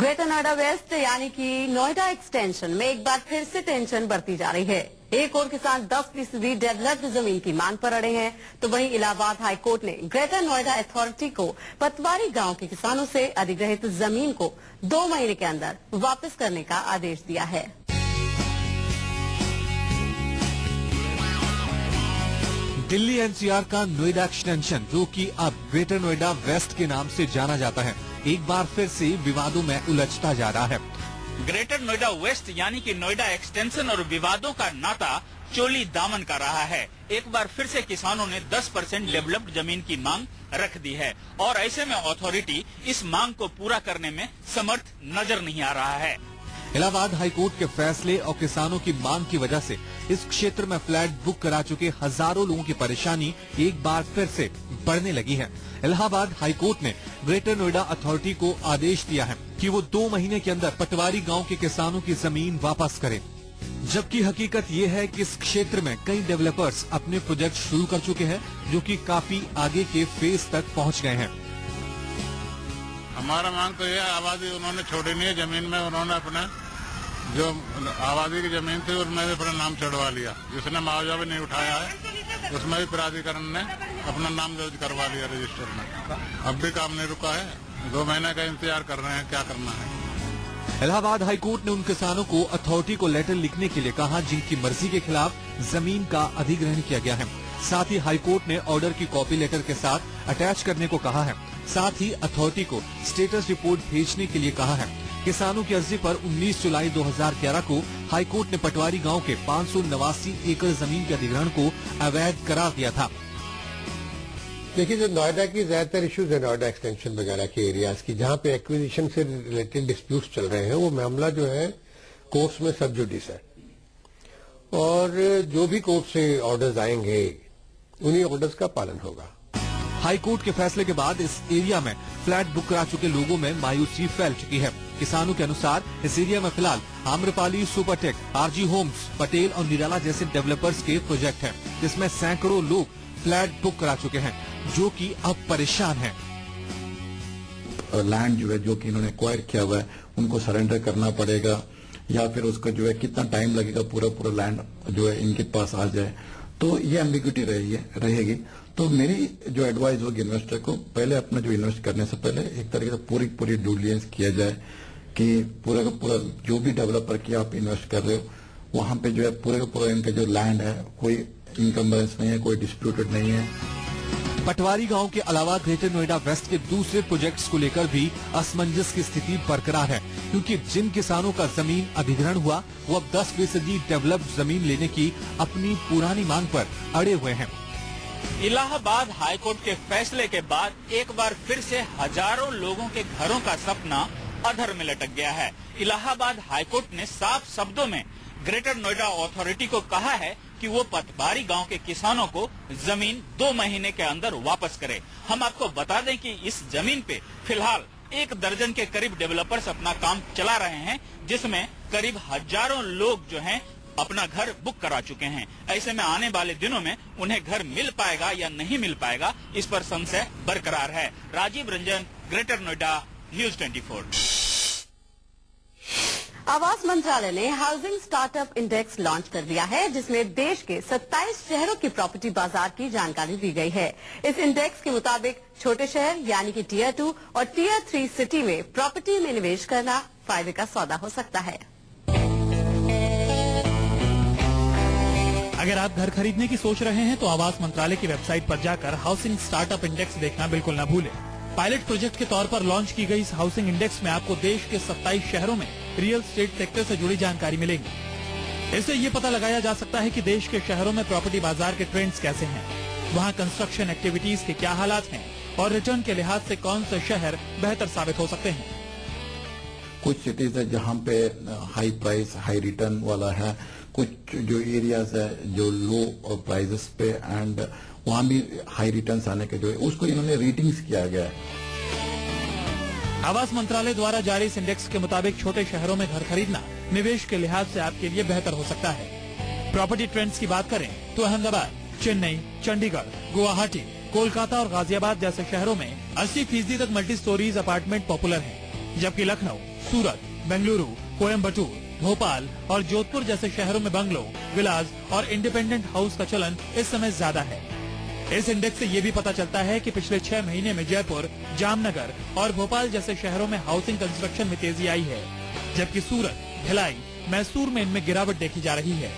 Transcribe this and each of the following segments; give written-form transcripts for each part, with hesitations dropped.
Greater Noida waste यानी कि Noida extension में एक बार फिर से टेंशन बढ़ती जा रही है। एक और किसान 10% डेवलप्ड जमीन की मांग पर अड़े हैं, तो वहीं इलाहाबाद हाई कोर्ट ने ग्रेटर नोएडा अथॉरिटी को पतवारी गांव के किसानों से अधिग्रहित जमीन को 2 महीने के अंदर वापस करने का आदेश दिया है। दिल्ली एनसीआर का नोएडा एक्सटेंशन, जो कि अब ग्रेटर नोएडा वेस्ट के नाम से जाना जाता है, एक बार फिर से विवादों में उलझता जा रहा है। ग्रेटर नोएडा वेस्ट यानी कि नोएडा एक्सटेंशन और विवादों का नाता चोली दामन का रहा है। एक बार फिर से किसानों ने 10% डेवलप्ड जमीन की मांग रख दी है और ऐसे में अथॉरिटी इस मांग को पूरा करने में समर्थ नजर नहीं आ रहा है। इलाहाबाद हाईकोर्ट के फैसले और किसानों की मांग की वजह से इस क्षेत्र में फ्लैट बुक करा चुके हजारों लोगों की परेशानी एक बार फिर से बढ़ने लगी है। इलाहाबाद हाईकोर्ट ने ग्रेटर नोएडा अथॉरिटी को आदेश दिया है कि वो 2 महीने के अंदर पटवारी गांव के किसानों की जमीन वापस करें, जबकि हकीकत ये है कि इस क्षेत्र में कई डेवलपर्स अपने प्रोजेक्ट शुरू कर चुके हैं, जो कि काफी आगे के फेज तक पहुंच गए हैं। हमारा मांग तो यह आबादी उन्होंने छोड़ी नहीं है। जमीन में उन्होंने अपना जो आबादी की जमीन थी उसमें भी अपना नाम चढ़वा लिया। जिसने मुआवजा भी नहीं उठाया है उसमें भी प्राधिकरण ने अपना नाम दर्ज करवा लिया रजिस्टर में। अब भी काम नहीं रुका है, 2 महीने का इंतजार कर रहे हैं, क्या करना है। इलाहाबाद हाईकोर्ट ने उन किसानों को अथॉरिटी को लेटर लिखने के लिए कहा जिनकी मर्जी के खिलाफ जमीन का अधिग्रहण किया गया है। साथ ही हाईकोर्ट ने ऑर्डर की कॉपी लेटर के साथ अटैच करने को कहा है। साथ ही अथॉरिटी को स्टेटस रिपोर्ट भेजने के लिए कहा है। किसानों की अर्जी पर 19 जुलाई 2011 को हाईकोर्ट ने पटवारी गांव के 589 एकड़ जमीन के अधिग्रहण को अवैध करार दिया था। देखिए, जो नोएडा की ज्यादातर इश्यूज है नोएडा एक्सटेंशन वगैरह के एरियाज की, जहां पे एक्विजिशन से रिलेटेड डिस्प्यूट्स चल रहे हैं, वो मामला जो है कोर्ट्स में सब जुडिस है और जो भी कोर्ट से ऑर्डर्स आएंगे उन्हीं ऑर्डर्स का पालन होगा। हाईकोर्ट के फैसले के बाद इस एरिया में फ्लैट बुक करा चुके लोगों में मायूसी फैल चुकी है। किसानों के अनुसार इस एरिया में फिलहाल Amrapali, Supertech, RG Homes, Patel और निराला जैसे डेवलपर्स के प्रोजेक्ट हैं, जिसमें सैकड़ों लोग फ्लैट बुक करा चुके हैं, जो कि अब परेशान हैं। लैंड जो है जो कि इन्होंने एक्वायर किया हुआ है उनको सरेंडर करना पड़ेगा या फिर उसका जो है कितना टाइम लगेगा पूरा लैंड जो है इनके पास आ जाए, तो ये एम्बिग्यूटी रहेगी। तो मेरी जो एडवाइस होगी इन्वेस्टर को, पहले अपना जो इन्वेस्ट करने से पहले एक तरीके से पूरी ड्यू डिलिजेंस किया जाए कि पूरा का पूरा जो भी डेवलपर की आप इन्वेस्ट कर रहे हो वहां पे जो है पूरा का पूरा इनका जो लैंड है कोई इनकम्बरेंस नहीं है, कोई डिस्प्यूटेड नहीं है। पटवारी गांव के अलावा ग्रेटर नोएडा वेस्ट के दूसरे प्रोजेक्ट्स को लेकर भी असमंजस की स्थिति बरकरार है, क्योंकि जिन किसानों का जमीन अधिग्रहण हुआ वो अब 10% डेवलप्ड जमीन लेने की अपनी पुरानी मांग पर अड़े हुए हैं। इलाहाबाद हाईकोर्ट के फैसले के बाद एक बार फिर से हजारों लोगों के घरों का सपना अधर में लटक गया है। इलाहाबाद हाईकोर्ट ने साफ शब्दों में ग्रेटर नोएडा अथॉरिटी को कहा है कि वो पतवारी गांव के किसानों को जमीन 2 महीने के अंदर वापस करे। हम आपको बता दें कि इस जमीन पे फिलहाल 1 दर्जन के करीब डेवलपर्स अपना काम चला रहे हैं, जिसमें करीब हजारों लोग जो हैं अपना घर बुक करा चुके हैं। ऐसे में आने वाले दिनों में उन्हें घर मिल पाएगा या नहीं मिल पाएगा, इस पर संशय बरकरार है। Rajiv Ranjan, Greater Noida, News 24। आवास मंत्रालय ने हाउसिंग स्टार्टअप इंडेक्स लॉन्च कर दिया है, जिसमें देश के 27 शहरों की प्रॉपर्टी बाजार की जानकारी दी गई है। इस इंडेक्स के मुताबिक छोटे शहर यानी कि टियर 2 और टियर 3 सिटी में प्रॉपर्टी में निवेश करना फायदे का सौदा हो सकता है। अगर आप घर खरीदने की सोच रहे हैं तो आवास मंत्रालय की वेबसाइट पर जाकर हाउसिंग स्टार्टअप इंडेक्स देखना बिल्कुल न भूलें। पायलट प्रोजेक्ट के तौर पर लॉन्च की गई इस हाउसिंग इंडेक्स में आपको देश के 27 शहरों में रियल एस्टेट सेक्टर से जुड़ी जानकारी मिलेगी। इससे ये पता लगाया जा सकता है कि देश के शहरों में प्रॉपर्टी बाजार के ट्रेंड्स कैसे हैं, वहाँ कंस्ट्रक्शन एक्टिविटीज के क्या हालात हैं और रिटर्न के लिहाज से कौन से शहर बेहतर साबित हो सकते हैं। कुछ सिटीज है जहाँ पे हाई प्राइस हाई रिटर्न वाला है, कुछ जो एरियाज है जो लो प्राइसेस पे एंड वहाँ भी हाई रिटर्न्स आने के जो है उसको इन्होंने रेटिंग्स किया गया है। आवास मंत्रालय द्वारा जारी इस इंडेक्स के मुताबिक छोटे शहरों में घर खरीदना निवेश के लिहाज से आपके लिए बेहतर हो सकता है। प्रॉपर्टी ट्रेंड्स की बात करें तो अहमदाबाद, चेन्नई, चंडीगढ़, गुवाहाटी, कोलकाता और गाजियाबाद जैसे शहरों में 80% तक मल्टी स्टोरीज अपार्टमेंट पॉपुलर हैं, जबकि लखनऊ, सूरत, बेंगलुरु, कोयम्बटूर, भोपाल और जोधपुर जैसे शहरों में बंगलों, विलास और इंडिपेंडेंट हाउस का चलन इस समय ज्यादा है। इस इंडेक्स से ये भी पता चलता है कि पिछले 6 महीने में जयपुर, जामनगर और भोपाल जैसे शहरों में हाउसिंग कंस्ट्रक्शन में तेजी आई है, जबकि सूरत, भिलाई, मैसूर में इनमें गिरावट देखी जा रही है।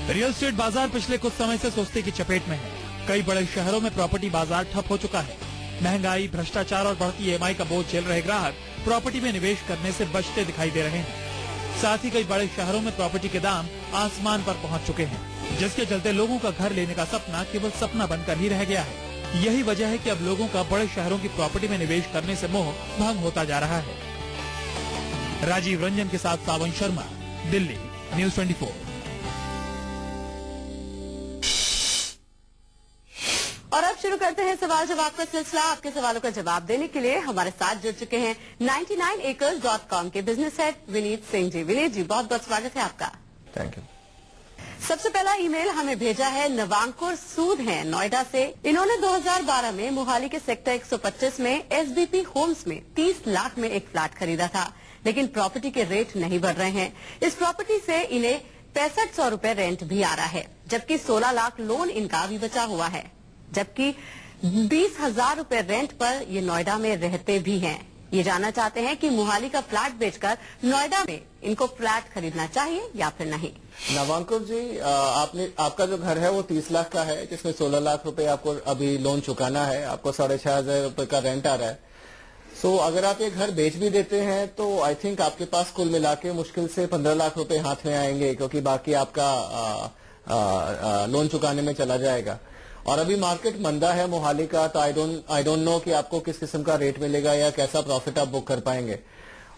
रियल एस्टेट बाजार पिछले कुछ समय से सुस्ती की चपेट में है। कई बड़े शहरों में प्रॉपर्टी बाजार ठप हो चुका है। महंगाई, भ्रष्टाचार और बढ़ती EMI का बोझ झेल रहे ग्राहक प्रॉपर्टी में निवेश करने से बचते दिखाई दे रहे हैं। साथ ही कई बड़े शहरों में प्रॉपर्टी के दाम आसमान पर पहुंच चुके हैं, जिसके चलते लोगों का घर लेने का सपना केवल सपना बनकर ही रह गया है। यही वजह है कि अब लोगों का बड़े शहरों की प्रॉपर्टी में निवेश करने से मोह भंग होता जा रहा है। राजीव रंजन के साथ सावन शर्मा, दिल्ली, न्यूज़ 24। और अब शुरू करते हैं सवाल जवाब का सिलसिला। आपके सवालों का जवाब देने के लिए हमारे साथ जुड़ चुके हैं 99acres.com के बिजनेस हेड विनीत सिंह जी। विनीत जी, बहुत बहुत स्वागत है आपका। Thank you. सबसे पहला ईमेल हमें भेजा है नवांकुर सूद हैं नोएडा से। इन्होंने 2012 में मोहाली के सेक्टर 125 में SBP होम्स में 30 लाख में एक फ्लैट खरीदा था, लेकिन प्रॉपर्टी के रेट नहीं बढ़ रहे हैं। इस प्रॉपर्टी से इन्हें 6500 रुपए रेंट भी आ रहा है, जबकि 16 लाख लोन इनका भी बचा हुआ है, जबकि 20,000 रुपए रेंट पर ये नोएडा में रहते भी हैं। ये जानना चाहते हैं कि मोहाली का फ्लैट बेचकर नोएडा में इनको फ्लैट खरीदना चाहिए या फिर नहीं। नवांकुर जी, आपका जो घर है वो 30 लाख का है, जिसमें 16 लाख रुपए आपको अभी लोन चुकाना है। आपको 6,500 रुपए का रेंट आ रहा है। सो अगर आप ये घर बेच भी देते हैं तो आई थिंक आपके पास कुल मिला के मुश्किल से 15 लाख रुपए हाथ में आएंगे, क्योंकि बाकी आपका लोन चुकाने में चला जाएगा। और अभी मार्केट मंदा है मोहाली का, तो आई डोंट नो कि आपको किस किस्म का रेट मिलेगा या कैसा प्रॉफिट आप बुक कर पाएंगे।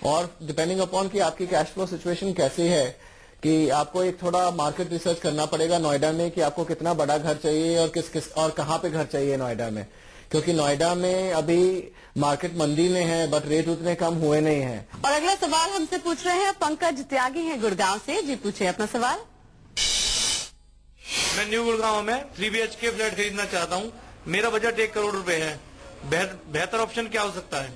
और डिपेंडिंग अपॉन कि आपकी कैश फ्लो सिचुएशन कैसी है, कि आपको एक थोड़ा मार्केट रिसर्च करना पड़ेगा नोएडा में कि आपको कितना बड़ा घर चाहिए और किस और कहाँ पे घर चाहिए नोएडा में, क्योंकि नोएडा में अभी मार्केट मंदी में है, बट रेट उतने कम हुए नहीं है। और अगला सवाल हमसे पूछ रहे हैं पंकज त्यागी हैं गुड़गांव से। जी पूछे अपना सवाल। मैं न्यू गुड़गांव में 3 BHK फ्लैट खरीदना चाहता हूँ। मेरा बजट 1 करोड़ रुपए है। बेहतर ऑप्शन क्या हो सकता है?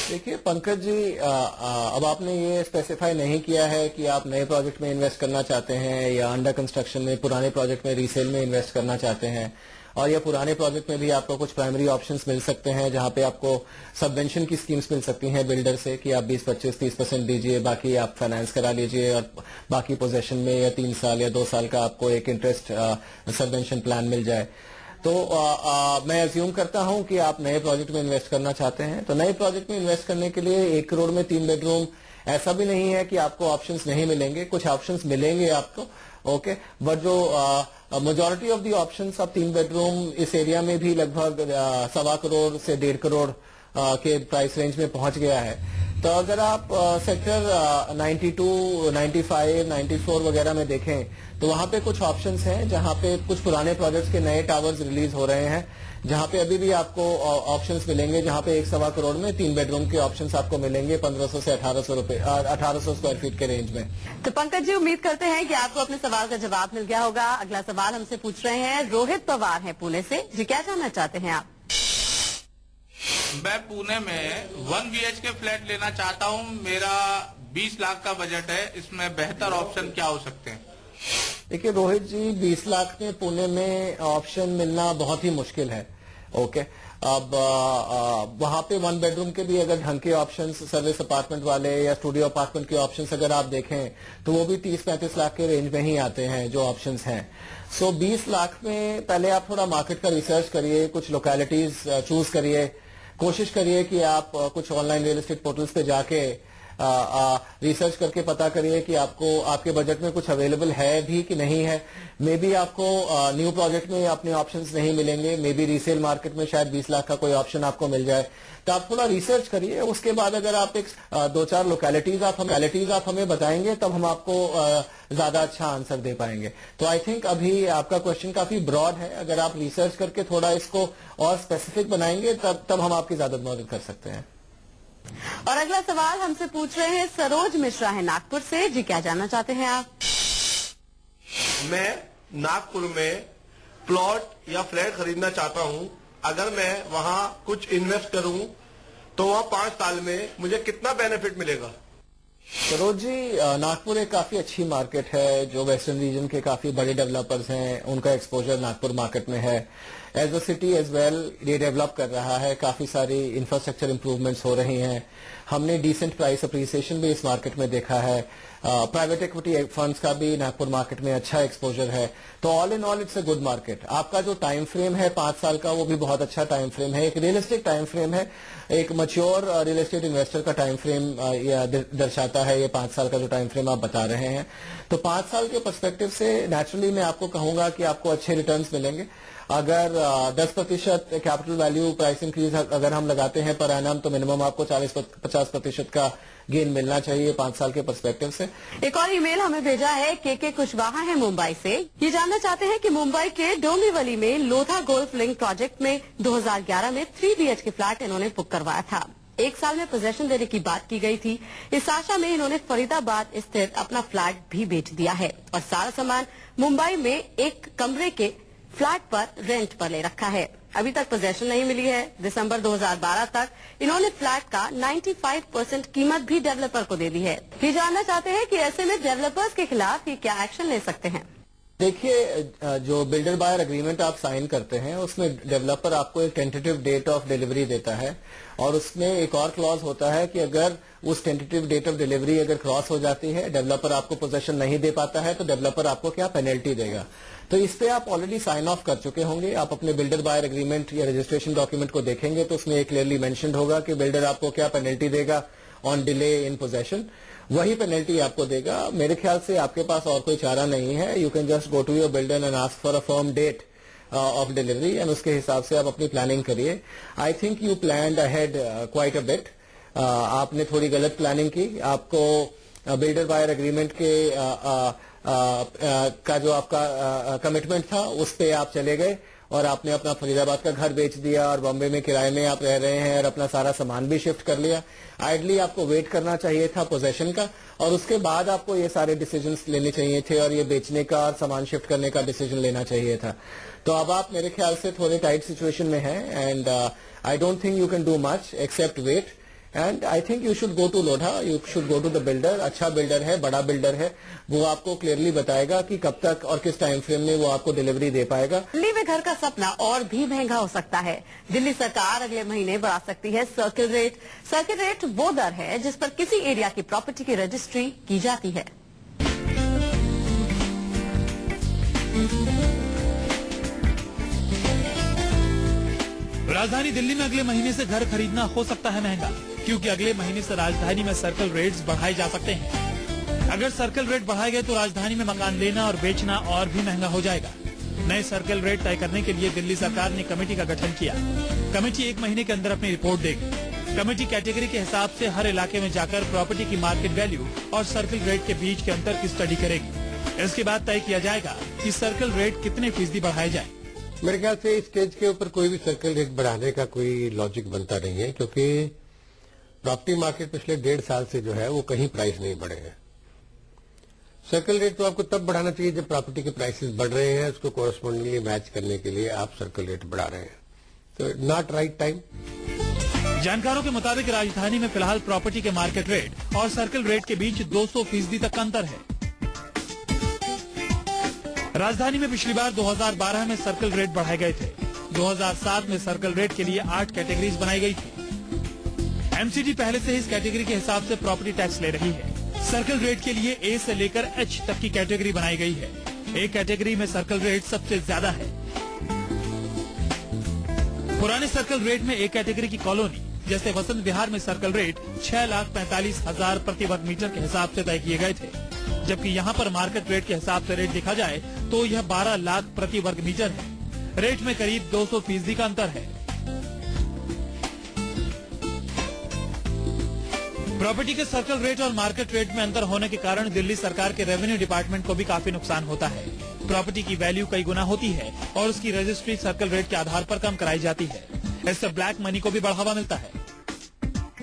देखिए पंकज जी, अब आपने ये स्पेसिफाई नहीं किया है कि आप नए प्रोजेक्ट में इन्वेस्ट करना चाहते हैं या अंडर कंस्ट्रक्शन में पुराने प्रोजेक्ट में रीसेल में इन्वेस्ट करना चाहते हैं। और या पुराने प्रोजेक्ट में भी आपको कुछ प्राइमरी ऑप्शंस मिल सकते हैं, जहां पे आपको सबवेंशन की स्कीम्स मिल सकती हैं बिल्डर से कि आप 20, 25, 30% दीजिए, बाकी आप फाइनेंस करा लीजिए और बाकी पोजेशन में या 3 साल या 2 साल का आपको एक इंटरेस्ट सबवेंशन प्लान मिल जाए। तो मैं अज्यूम करता हूं कि आप नए प्रोजेक्ट में इन्वेस्ट करना चाहते हैं। तो नए प्रोजेक्ट में इन्वेस्ट करने के लिए 1 करोड़ में 3 बेडरूम, ऐसा भी नहीं है कि आपको ऑप्शंस नहीं मिलेंगे, कुछ ऑप्शंस मिलेंगे आपको, ओके। बट जो मेजॉरिटी ऑफ दी ऑप्शंस आप 3 बेडरूम इस एरिया में भी लगभग 1.25 करोड़ से 1.5 करोड़ के प्राइस रेंज में पहुंच गया है। तो अगर आप सेक्टर 92, 95, 94 वगैरह में देखें तो वहां पे कुछ ऑप्शंस हैं, जहां पे कुछ पुराने प्रोजेक्ट्स के नए टावर्स रिलीज हो रहे हैं, जहां पे अभी भी आपको ऑप्शंस मिलेंगे, जहां पे 1.25 करोड़ में 3 बेडरूम के ऑप्शंस आपको मिलेंगे 1500 से 1800 स्क्वायर फीट के रेंज में। तो पंकज जी, उम्मीद करते हैं कि आपको अपने सवाल का जवाब मिल गया होगा। अगला सवाल हमसे पूछ रहे हैं रोहित पवार हैं पुणे से। जी क्या जानना चाहते हैं आप? मैं पुणे में 1 BHK फ्लैट लेना चाहता हूँ। मेरा 20 लाख का बजट है। इसमें बेहतर ऑप्शन क्या हो सकते हैं? देखिए रोहित जी, 20 लाख में पुणे में ऑप्शन मिलना बहुत ही मुश्किल है, ओके। अब वहां पे 1 बेडरूम के भी अगर ढंग के ऑप्शंस, सर्विस अपार्टमेंट वाले या स्टूडियो अपार्टमेंट के ऑप्शंस अगर आप देखें तो वो भी 30-35 लाख के रेंज में ही आते हैं जो ऑप्शंस हैं। सो 20 लाख में पहले आप थोड़ा मार्केट का रिसर्च करिए, कुछ लोकेलिटीज चूज करिए, कोशिश करिए कि आप कुछ ऑनलाइन रियल एस्टेट पोर्टल्स पे जाके रिसर्च करके पता करिए कि आपको आपके बजट में कुछ अवेलेबल है भी कि नहीं है। मे बी आपको न्यू प्रोजेक्ट में अपने ऑप्शंस नहीं मिलेंगे, मे बी रीसेल मार्केट में शायद 20 लाख का कोई ऑप्शन आपको मिल जाए। तो आप थोड़ा रिसर्च करिए, उसके बाद अगर आप 2-4 लोकेलिटीज आप हमें बताएंगे तब हम आपको ज्यादा अच्छा आंसर दे पाएंगे। तो आई थिंक अभी आपका क्वेश्चन काफी ब्रॉड है, अगर आप रिसर्च करके थोड़ा इसको और स्पेसिफिक बनाएंगे तब हम आपकी ज्यादा मदद कर सकते हैं। और अगला सवाल हमसे पूछ रहे हैं सरोज मिश्रा है नागपुर से। जी क्या जानना चाहते हैं आप? मैं नागपुर में प्लॉट या फ्लैट खरीदना चाहता हूँ। अगर मैं वहाँ कुछ इन्वेस्ट करूँ तो वहाँ 5 साल में मुझे कितना बेनिफिट मिलेगा? सरोज जी, नागपुर एक काफी अच्छी मार्केट है। जो वेस्टर्न रीजन के काफी बड़े डेवलपर्स हैं, उनका एक्सपोजर नागपुर मार्केट में है। As a city as well ये डेवलप कर रहा है, काफी सारी इंफ्रास्ट्रक्चर इंप्रूवमेंट्स हो रही हैं। हमने डिसेंट प्राइस अप्रिसिएशन भी इस मार्केट में देखा है। प्राइवेट इक्विटी फंड्स का भी नागपुर मार्केट में अच्छा एक्सपोजर है। तो all in all it's a good market. आपका जो टाइम फ्रेम है 5 साल का, वो भी बहुत अच्छा टाइम फ्रेम है, एक रियलिस्टिक टाइम फ्रेम है, एक मैच्योर रियल एस्टेट इन्वेस्टर का टाइम फ्रेम दर्शाता है ये 5 साल का जो टाइम फ्रेम आप बता रहे हैं। तो 5 साल के पर्सपेक्टिव से नेचुरली मैं आपको कहूंगा कि आपको अच्छे रिटर्न्स मिलेंगे। अगर 10% कैपिटल वैल्यू प्राइस इंक्रीज अगर हम लगाते हैं पर एनम, तो मिनिमम आपको 40-50% का गेन मिलना चाहिए 5 साल के पर्सपेक्टिव से। एक और ईमेल हमें भेजा है के कुशवाहा है मुंबई से। ये जानना चाहते हैं कि मुंबई के डोंबिवली में लोधा गोल्फ लिंक प्रोजेक्ट में 2011 में 3 BHK फ्लैट इन्होंने बुक करवाया था। 1 साल में पोजेशन देने की बात की गई थी। इस आशा में इन्होंने फरीदाबाद स्थित अपना फ्लैट भी बेच दिया है और सारा सामान मुंबई में एक कमरे के फ्लैट पर रेंट पर ले रखा है। अभी तक पोजेशन नहीं मिली है। दिसंबर 2012 तक इन्होंने फ्लैट का 95% कीमत भी डेवलपर को दे दी है। ये जानना चाहते हैं कि ऐसे में डेवलपर्स के खिलाफ ये क्या एक्शन ले सकते हैं। देखिए, जो बिल्डर बायर एग्रीमेंट आप साइन करते हैं उसमें डेवलपर आपको एक टेंटेटिव डेट ऑफ डिलीवरी देता है और उसमें एक और क्लॉज होता है कि अगर उस टेंटेटिव डेट ऑफ डिलीवरी अगर क्रॉस हो जाती है, डेवलपर आपको पोजेशन नहीं दे पाता है, तो डेवलपर आपको क्या पेनल्टी देगा। तो इस पे आप ऑलरेडी साइन ऑफ कर चुके होंगे। आप अपने बिल्डर बायर एग्रीमेंट या रजिस्ट्रेशन डॉक्यूमेंट को देखेंगे तो उसमें क्लियरली मेंशन्ड होगा कि बिल्डर आपको क्या पेनल्टी देगा ऑन डिले इन पोजेशन। वही पेनल्टी आपको देगा। मेरे ख्याल से आपके पास और कोई चारा नहीं है। You can just go to your builder and ask for a firm date of delivery and उसके हिसाब से आप अपनी प्लानिंग करिए। I think you planned ahead quite a bit. आपने थोड़ी गलत प्लानिंग की। आपको बिल्डर बायर एग्रीमेंट के का जो आपका कमिटमेंट था उस पे आप चले गए और आपने अपना फरीदाबाद का घर बेच दिया और बॉम्बे में किराए में आप रह रहे हैं और अपना सारा सामान भी शिफ्ट कर लिया। आइडली आपको वेट करना चाहिए था पोजेशन का और उसके बाद आपको ये सारे डिसीजंस लेने चाहिए थे और ये बेचने का और सामान शिफ्ट करने का डिसीजन लेना चाहिए था। तो अब आप मेरे ख्याल से थोड़े टाइट सिचुएशन में हैं and I don't think you can do much except wait. And I think you should go to Lodha, you should go to the builder. अच्छा बिल्डर है, बड़ा बिल्डर है, वो आपको क्लियरली बताएगा कि कब तक और किस टाइम फ्रेम में वो आपको डिलीवरी दे पाएगा। दिल्ली में घर का सपना और भी महंगा हो सकता है। दिल्ली सरकार अगले महीने बढ़ा सकती है सर्किल रेट। सर्किल रेट वो दर है जिस पर किसी एरिया की प्रॉपर्टी की रजिस्ट्री की जाती है। राजधानी दिल्ली में अगले महीने से घर खरीदना हो सकता है महंगा, क्योंकि अगले महीने से राजधानी में सर्कल रेट्स बढ़ाए जा सकते हैं। अगर सर्कल रेट बढ़ाए गए तो राजधानी में मकान लेना और बेचना और भी महंगा हो जाएगा। नए सर्कल रेट तय करने के लिए दिल्ली सरकार ने कमेटी का गठन किया। कमेटी 1 महीने के अंदर अपनी रिपोर्ट देगी। कमेटी कैटेगरी के हिसाब से हर इलाके में जाकर प्रॉपर्टी की मार्केट वैल्यू और सर्कल रेट के बीच के अंतर की स्टडी करेगी। इसके बाद तय किया जाएगा कि सर्कल रेट कितने फीसदी बढ़ाए जाए। मेरे ख्याल से इस स्टेज के ऊपर कोई भी सर्कल रेट बढ़ाने का कोई लॉजिक बनता नहीं है, क्योंकि प्रॉपर्टी मार्केट पिछले 1.5 साल से जो है वो कहीं प्राइस नहीं बढ़े हैं। सर्कल रेट तो आपको तब बढ़ाना चाहिए जब प्रॉपर्टी के प्राइसेस बढ़ रहे हैं, उसको कोरस्पॉन्डिंगली मैच करने के लिए आप सर्कल रेट बढ़ा रहे हैं, तो नॉट राइट टाइम। जानकारों के मुताबिक राजधानी में फिलहाल प्रॉपर्टी के मार्केट रेट और सर्कल रेट के बीच 200% तक का अंतर है। राजधानी में पिछली बार 2012 में सर्कल रेट बढ़ाए गए थे। 2007 में सर्कल रेट के लिए 8 कैटेगरीज बनाई गई थी। एमसीडी पहले से ही इस कैटेगरी के हिसाब से प्रॉपर्टी टैक्स ले रही है। सर्कल रेट के लिए ए से लेकर एच तक की कैटेगरी बनाई गई है। ए कैटेगरी में सर्कल रेट सबसे ज्यादा है। पुराने सर्कल रेट में ए कैटेगरी की कॉलोनी जैसे वसंत विहार में सर्कल रेट 6,45,000 प्रति वर्ग मीटर के हिसाब से तय किए गए थे, जबकि यहाँ पर मार्केट रेट के हिसाब से रेट देखा जाए तो यह 12 लाख प्रति वर्ग मीटर है। रेट में करीब 200% का अंतर है। प्रॉपर्टी के सर्कल रेट और मार्केट रेट में अंतर होने के कारण दिल्ली सरकार के रेवेन्यू डिपार्टमेंट को भी काफी नुकसान होता है। प्रॉपर्टी की वैल्यू कई गुना होती है और उसकी रजिस्ट्री सर्कल रेट के आधार पर कम कराई जाती है। इससे ब्लैक मनी को भी बढ़ावा मिलता है।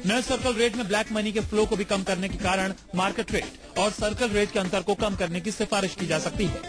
नए सर्कल रेट में ब्लैक मनी के फ्लो को भी कम करने के कारण मार्केट रेट और सर्कल रेट के अंतर को कम करने की सिफारिश की जा सकती है।